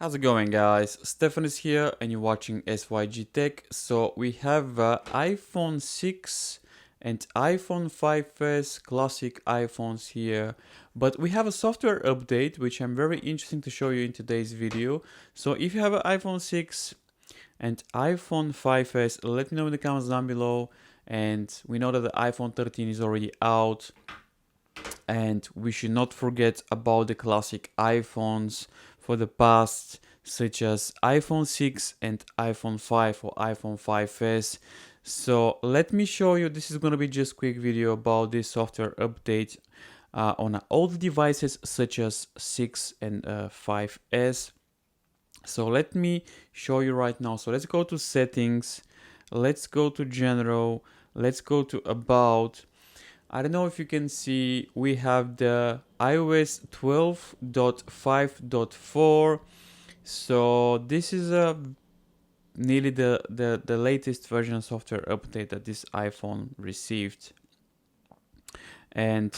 How's it going, guys? Stefan is here and you're watching SYG Tech. So we have iPhone 6 and iPhone 5s, classic iPhones here. But we have a software update which I'm very interested to show you in today's video. So if you have an iPhone 6 and iPhone 5s, let me know in the comments down below. And we know that the iPhone 13 is already out. And we should not forget about the classic iPhones for the past, such as iPhone 6 and iPhone 5 or iPhone 5s. So let me show you, this is going to be just a quick video about this software update on all the devices such as 6 and 5s. So let me show you right now. So let's go to settings, let's go to general, let's go to about. I don't know if you can see, we have the iOS 12.5.4. So this is nearly the latest version software update that this iPhone received. And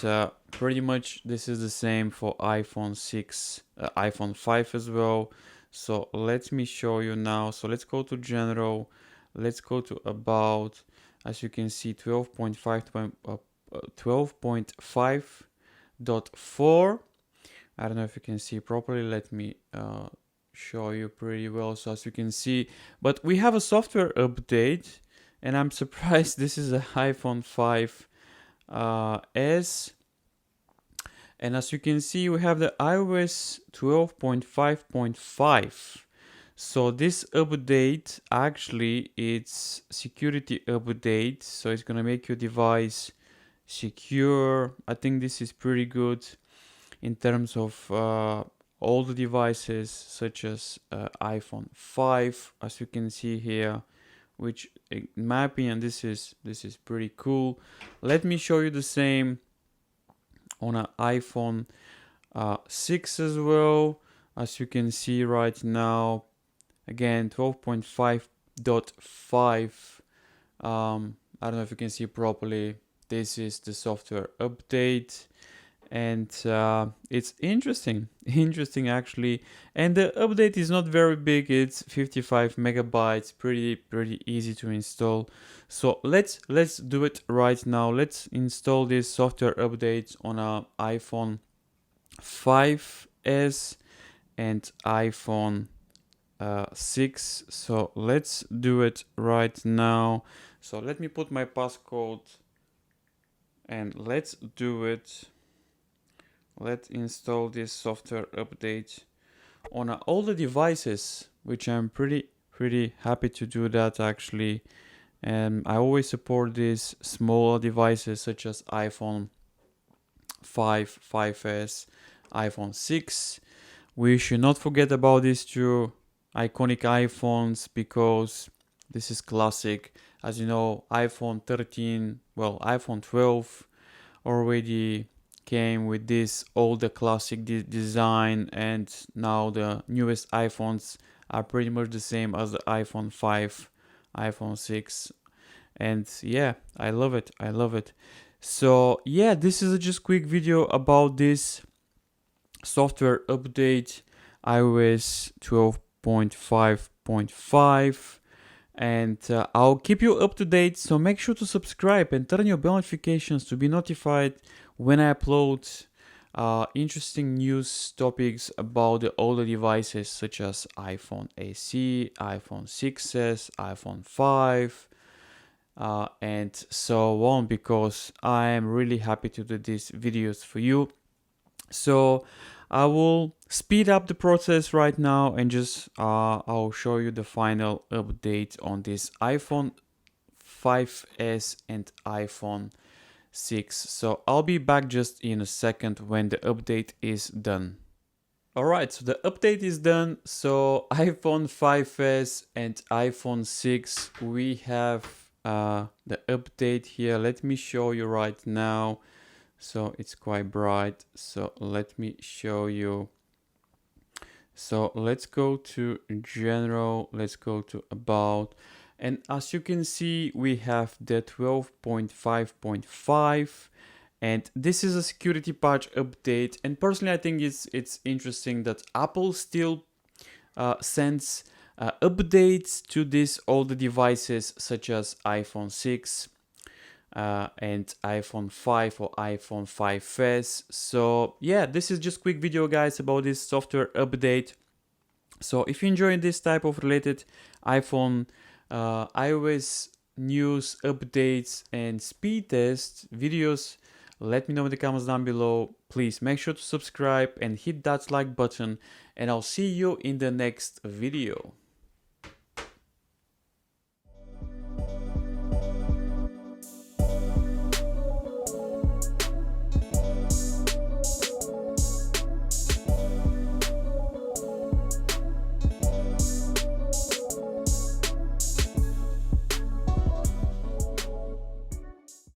pretty much this is the same for iPhone 6, iPhone 5 as well. So let me show you now. So let's go to general, let's go to about. As you can see, 12.5.4. I don't know if you can see properly. Let me show you pretty well. So as you can see, but we have a software update, and I'm surprised this is a iPhone 5 S. And as you can see, we have the iOS 12.5.5. So this update, actually, it's security update. So it's gonna make your device secure. I think this is pretty good in terms of all the devices, such as iPhone 5, as you can see here, which in my opinion this is pretty cool. Let me show you the same on an iPhone 6 as well. As you can see right now, again 12.5.5. I don't know if you can see properly. This is the software update, and it's interesting actually. And the update is not very big, it's 55 megabytes, pretty easy to install. So let's do it right now. Let's install this software update on a iPhone 5s and iPhone 6. So let's do it right now. So let me put my passcode and let's do it. Let's install this software update on all the devices, which I'm pretty happy to do that actually. And I always support these smaller devices such as iPhone 5, 5s, iPhone 6. We should not forget about these two iconic iPhones because this is classic. As you know, iPhone 13, well, iPhone 12 already came with this older classic design, and now the newest iPhones are pretty much the same as the iPhone 5, iPhone 6. And yeah, I love it. So yeah, this is a just quick video about this software update, iOS 12.5.5. And I'll keep you up to date, so make sure to subscribe and turn your bell notifications to be notified when I upload interesting news topics about the older devices such as iPhone SE, iPhone 6s, iPhone 5, and so on, because I am really happy to do these videos for you. So I will speed up the process right now and just I'll show you the final update on this iPhone 5s and iPhone 6. So I'll be back just in a second when the update is done. Alright, so the update is done. So iPhone 5s and iPhone 6, we have the update here. Let me show you right now. So it's quite bright, so let me show you. So let's go to general, let's go to about, and as you can see, we have the 12.5.5, and this is a security patch update. And personally, I think it's interesting that Apple still sends updates to these older devices such as iPhone 6 and iPhone 5 or iPhone 5s. So yeah, this is just quick video guys about this software update. So if you enjoy this type of related iPhone iOS news, updates and speed test videos, let me know in the comments down below. Please make sure to subscribe and hit that like button, and I'll see you in the next video.